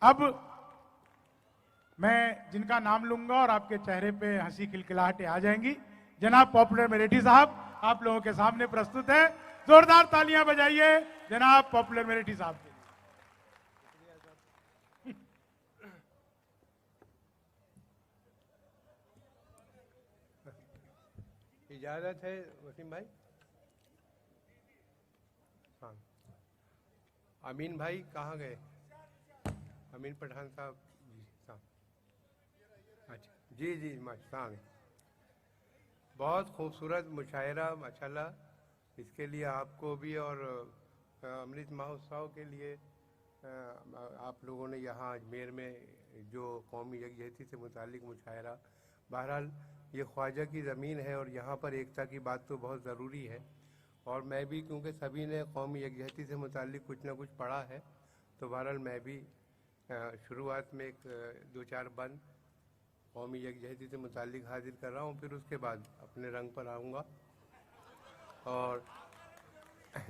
अब मैं जिनका नाम लूंगा और आपके चेहरे पे हंसी खिलखिलाहटें आ जाएंगी, जनाब पॉपुलर मेरेठी साहब आप लोगों के सामने प्रस्तुत है। जोरदार तालियां बजाइए जनाब पॉपुलर मेरेठी साहब के। इजाजत है वसीम भाई? हाँ, अमीन भाई कहाँ गए? अमीन पठान साहब जी साहब, अच्छा जी जी माशाल्लाह, बहुत खूबसूरत मुशायरा माशाल्लाह। इसके लिए आपको भी और अमृत महोत्सव के लिए आप लोगों ने यहाँ अजमेर में जो कौमी यकजहती से मुतालिक मुशायरा, बहरहाल ये ख्वाजा की ज़मीन है और यहाँ पर एकता की बात तो बहुत ज़रूरी है। और मैं भी, क्योंकि सभी ने कौमी यकजहती से मुतालिक कुछ ना कुछ पढ़ा है, तो बहरहाल मैं भी शुरुआत में एक दो चार बंद कौमी यकजहती से मुतालिक हाजिर कर रहा हूँ, फिर उसके बाद अपने रंग पर आऊँगा। और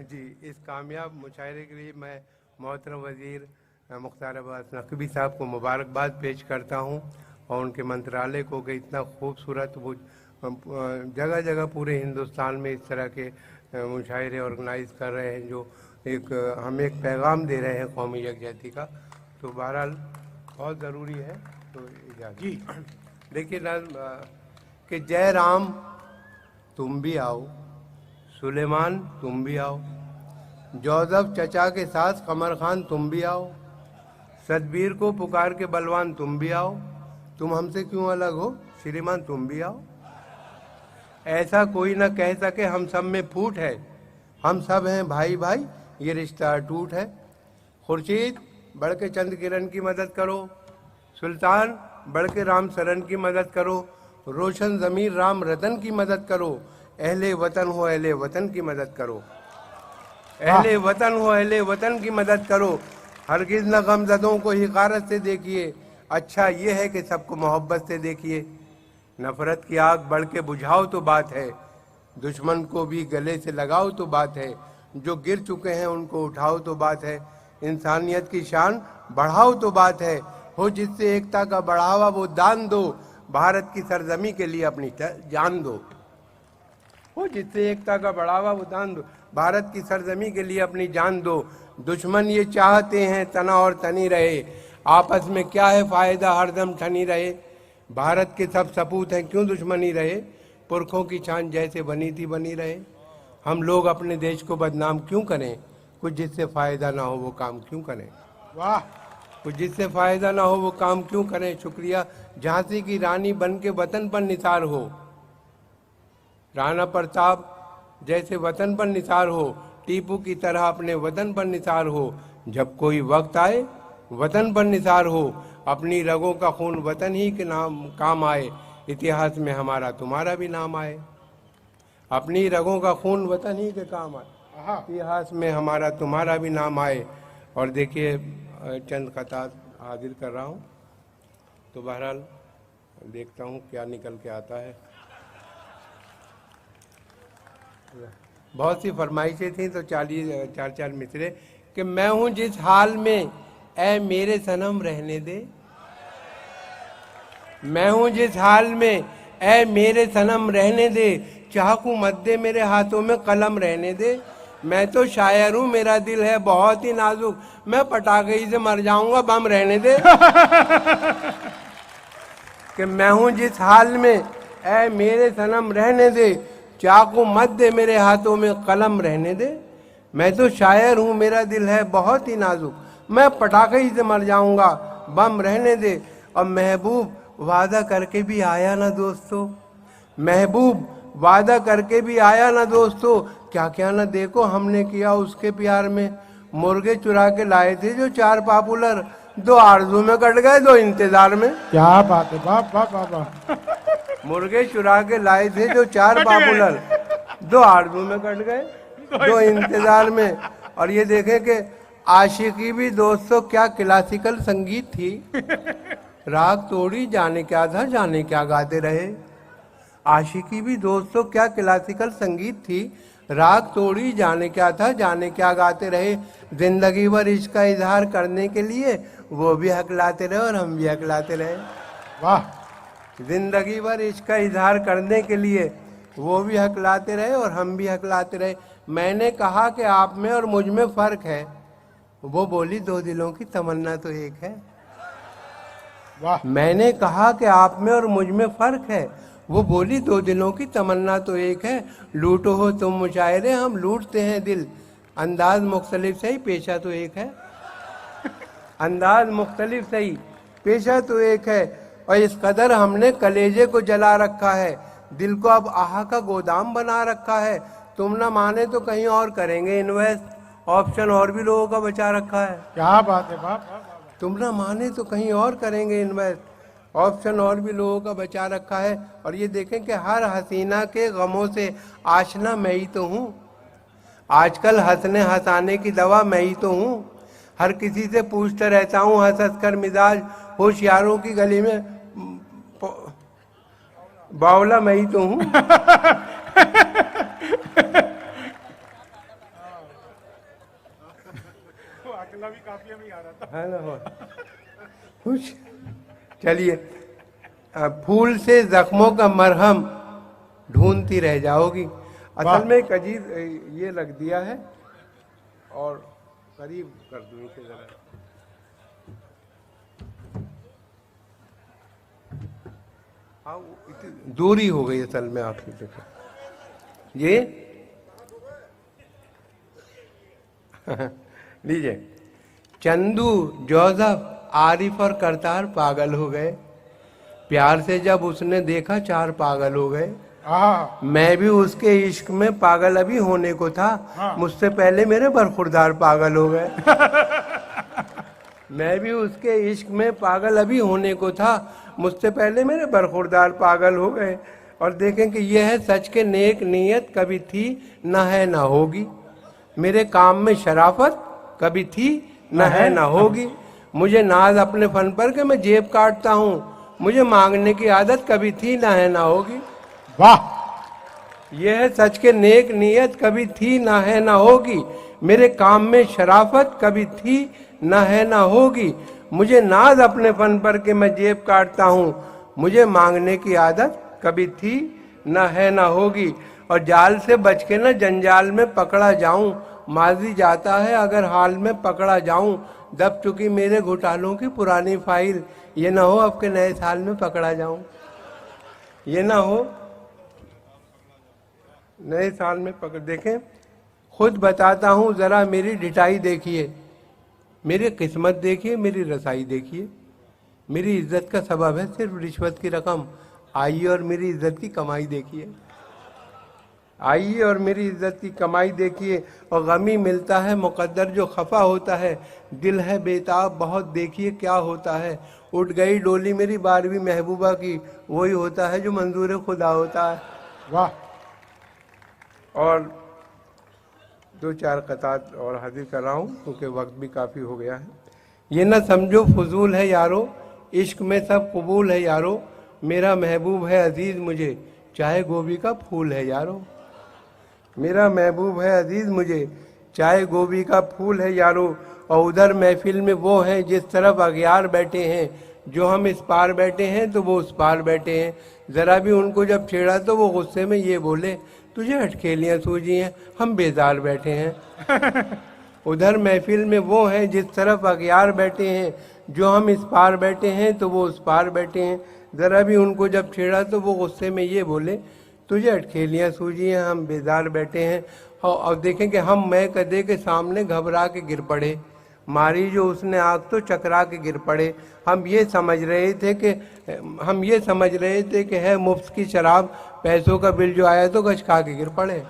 जी, इस कामयाब मुशायरे के लिए मैं मोहतरम वज़ीर मुख्तार अब्बास नकवी साहब को मुबारकबाद पेश करता हूँ और उनके मंत्रालय को कि इतना खूबसूरत वो जगह जगह पूरे हिंदुस्तान में इस तरह के मुशायरे ऑर्गेनाइज कर रहे हैं, जो एक हमें एक पैगाम दे रहे हैं कौमी यकजहती का। तो बहरहाल बहुत ज़रूरी है। तो जी देखिए कि जय राम तुम भी आओ, सुलेमान तुम भी आओ, जोसेफ चचा के साथ कमर खान तुम भी आओ, सतबीर को पुकार के बलवान तुम भी आओ, तुम हमसे क्यों अलग हो श्रीमान तुम भी आओ। ऐसा कोई ना कह सके हम सब में फूट है, हम सब हैं भाई भाई ये रिश्ता अटूट है। खुर्शीद बढ़ के चंद किरण की मदद करो, सुल्तान बढ़ के राम सरन की मदद करो, रोशन ज़मीर राम रतन की मदद करो, अहले वतन हो अहले वतन की मदद करो, अहले वतन हो अहले वतन की मदद करो। हरगिज़ न गमज़दों को हिकारत से देखिए, अच्छा ये है कि सबको मोहब्बत से देखिए। नफ़रत की आग बढ़ के बुझाओ तो बात है, दुश्मन को भी गले से लगाओ तो बात है, जो गिर चुके हैं उनको उठाओ तो बात है, इंसानियत की शान बढ़ाओ तो बात है, हो जिससे एकता का बढ़ावा वो दान दो, भारत की सरजमी के लिए अपनी जान दो। हो जिससे एकता का बढ़ावा वो दान दो, भारत की सरजमी के लिए अपनी जान दो। दुश्मन ये चाहते हैं तना और तनी रहे, आपस में क्या है फ़ायदा हरदम ठनी रहे। भारत के सब सपूत हैं क्यों दुश्मनी रहे, पुरखों की शान जैसे बनी थी बनी रहे। हम लोग अपने देश को बदनाम क्यों करें, कुछ जिससे फ़ायदा ना हो वो काम क्यों करें। वाह, कुछ जिससे फ़ायदा ना हो वो काम क्यों करें। शुक्रिया झांसी की रानी बन के वतन पर निसार हो, राणा प्रताप जैसे वतन पर निसार हो, टीपू की तरह अपने वतन पर निसार हो। जब कोई वक्त आए वतन पर निसार हो, अपनी रगों का खून वतन ही के नाम काम आए, इतिहास में हमारा तुम्हारा भी नाम आए। अपनी रगों का खून वतन ही के काम आए, इतिहास में हमारा तुम्हारा भी नाम आए। और देखिए चंद खतात हाजिर कर रहा हूँ, तो बहरहाल देखता हूँ क्या निकल के आता है। बहुत सी फरमाइशें थी तो चार चार मिसरे कि मैं हूँ जिस हाल में ऐ मेरे सनम रहने दे, मैं हूँ जिस हाल में ऐ मेरे सनम रहने दे, चाकू मत दे मेरे हाथों में कलम रहने दे। मैं तो शायर हूँ मेरा दिल है बहुत ही नाजुक, मैं पटाखे ही से मर जाऊंगा बम रहने दे। कि मैं हूँ जिस हाल में ऐ मेरे सनम रहने दे, चाकू मत दे मेरे हाथों में कलम रहने दे। मैं तो शायर हूँ मेरा दिल है बहुत ही नाजुक, मैं पटाखे ही से मर जाऊंगा बम रहने दे। और महबूब वादा करके भी आया ना दोस्तों, महबूब वादा करके भी आया ना दोस्तों, क्या क्या ना देखो हमने किया उसके प्यार में। मुर्गे चुरा के लाए थे जो 4 पॉपुलर, 2 आरज़ू में कट गए 2 इंतजार में। क्या बात है, वाह वाह वाह वाह। मुर्गे चुरा के लाए थे जो 4 पॉपुलर, 2 आरज़ू में कट गए 2 इंतजार में। और ये देखें कि आशिकी भी दोस्तों क्या क्लासिकल संगीत थी, राग तोड़ी जाने क्या था जाने क्या गाते रहे। आशिकी भी दोस्तों क्या क्लासिकल संगीत थी, राग तोड़ी जाने क्या था, जाने क्या गाते रहे। जिंदगी भर इसका इजहार करने के लिए वो भी हकलाते रहे और हम भी हकलाते रहे। वाह, जिंदगी भर इसका इजहार करने के लिए वो भी हकलाते रहे और हम भी हकलाते रहे। मैंने कहा कि आप में और मुझ में फर्क है। वो बोली, दो दिलों की तमन्ना तो एक है। वाह, मैंने कहा कि आप में और मुझ में फर्क है। वो बोली, दो दिलों की तमन्ना तो एक है। लूटो हो तुम मुशायरे, हम लूटते हैं दिल। अंदाज मुख्तलिफ सही, पेशा तो एक है। अंदाज मुख्तलिफ सही, पेशा तो एक है। और इस कदर हमने कलेजे को जला रखा है, दिल को अब आह का गोदाम बना रखा है। तुम ना माने तो कहीं और करेंगे इन्वेस्ट, ऑप्शन और भी लोगों का बचा रखा है। क्या बात है, वाह वाह वाह, वाह। तुम ना माने तो कहीं और करेंगे इन्वेस्ट, ऑप्शन और भी लोगों का बचा रखा है। और ये देखें कि हर हसीना के गमों से आशना मैं ही तो हूँ। आजकल हंसने हंसाने की दवा मैं ही तो हूँ। हर किसी से पूछता रहता हूँ हंस हंस कर मिजाज, होशियारों की गली में बावला मैं ही तो हूँ। अकेला भी काफी में आ रहा था। है ना, खुश। चलिए, फूल से जख्मों का मरहम ढूंढती रह जाओगी। असल में एक अजीब ये लग दिया है, और करीब कर दूं इसे जरा। हाँ, इतनी दूरी हो गई असल में आपकी। देखो ये लीजिए, चंदू, जोसेफ, आरिफ और करतार पागल हो गए। प्यार से जब उसने देखा चार पागल हो गए। मैं भी उसके इश्क में पागल अभी होने को था। हाँ। मुझसे पहले मेरे बरखुरदार पागल हो गए। मैं भी उसके इश्क में पागल अभी होने को था, मुझसे पहले मेरे बरखुरदार पागल हो गए। और देखें कि यह है सच के नेक नीयत कभी थी न है न होगी। मेरे काम में शराफत कभी थी न है न होगी। मुझे नाज अपने फन पर कि मैं जेब काटता हूँ, मुझे मांगने की आदत कभी थी न है न होगी। वाह, यह है सच के नेक नीयत कभी थी न है न होगी। मेरे काम में शराफत कभी थी न है न होगी। मुझे नाज अपने फन पर कि मैं जेब काटता हूँ, मुझे मांगने की आदत कभी थी न है न होगी। और जाल से बच के न जंजाल में पकड़ा जाऊं, माजी जाता है अगर हाल में पकड़ा जाऊं। दब चुकी मेरे घोटालों की पुरानी फाइल, ये ना हो अब के नए साल में पकड़ा जाऊं। ये ना हो नए साल में पकड़। देखें, खुद बताता हूं, जरा मेरी ढिठाई देखिए, मेरी किस्मत देखिए, मेरी रसाई देखिए। मेरी इज्जत का सबब है सिर्फ रिश्वत की रकम। आइए और मेरी इज्जत की कमाई देखिए। आइए और मेरी इज्जत की कमाई देखिए। और गमी मिलता है मुकद्दर जो खफा होता है, दिल है बेताब बहुत देखिए क्या होता है। उठ गई डोली मेरी 12वीं महबूबा की, वही होता है जो मंजूर खुदा होता है। वाह। और दो चार कतार और हाजिर कर रहा हूँ क्योंकि वक्त भी काफ़ी हो गया है। ये ना समझो फजूल है यारो, इश्क में सब कबूल है यारो। मेरा महबूब है अजीज मुझे, चाहे गोभी का फूल है यारो। मेरा महबूब है अजीज मुझे, चाहे गोभी का फूल है यारो। और उधर महफिल में वो हैं जिस तरफ अगियार बैठे हैं, जो हम इस पार बैठे हैं तो वो उस पार बैठे हैं। ज़रा भी उनको जब छेड़ा तो वो गुस्से में ये बोले, तुझे अटखेलियाँ सूझी हैं, हम बेजार बैठे हैं। उधर महफिल में वो हैं जिस तरफ अगियार बैठे हैं, जो हम इस पार बैठे हैं तो वो उस पार बैठे हैं। ज़रा भी उनको जब छेड़ा तो वो गुस्से में ये बोले, तुझे अटखेलियाँ सूझी हैं, हम बेजार बैठे हैं। और देखें कि हम मैं कदे के सामने घबरा के गिर पड़े, मारी जो उसने आग तो चकरा के गिर पड़े। हम ये समझ रहे थे कि है मुफ्त की शराब, पैसों का बिल जो आया तो गश खा के गिर पड़े।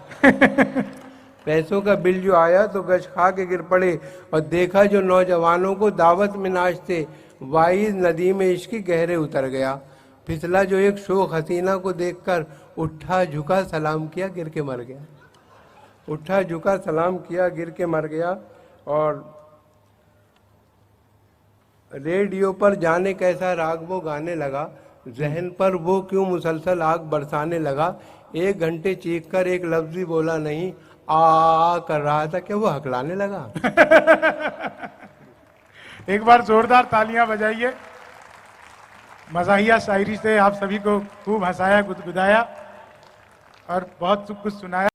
पैसों का बिल जो आया तो गश खा के गिर पड़े। और देखा जो नौजवानों को दावत में नाचते, वाइज नदी में इश्क गहरे उतर गया। फिसला जो एक शोख हसीना को देखकर, उठा झुका सलाम किया गिर के मर गया। उठा झुका सलाम किया गिर के मर गया। और रेडियो पर जाने कैसा राग वो गाने लगा, जहन पर वो क्यों मुसलसल आग बरसाने लगा। 1 घंटे चीख कर एक लफ्ज़ भी बोला नहीं, आ कर रहा था क्या वो हकलाने लगा? एक बार जोरदार तालियां बजाइए। मज़ाहिया शायरी से आप सभी को खूब हंसाया, गुदगुदाया और बहुत कुछ सुनाया।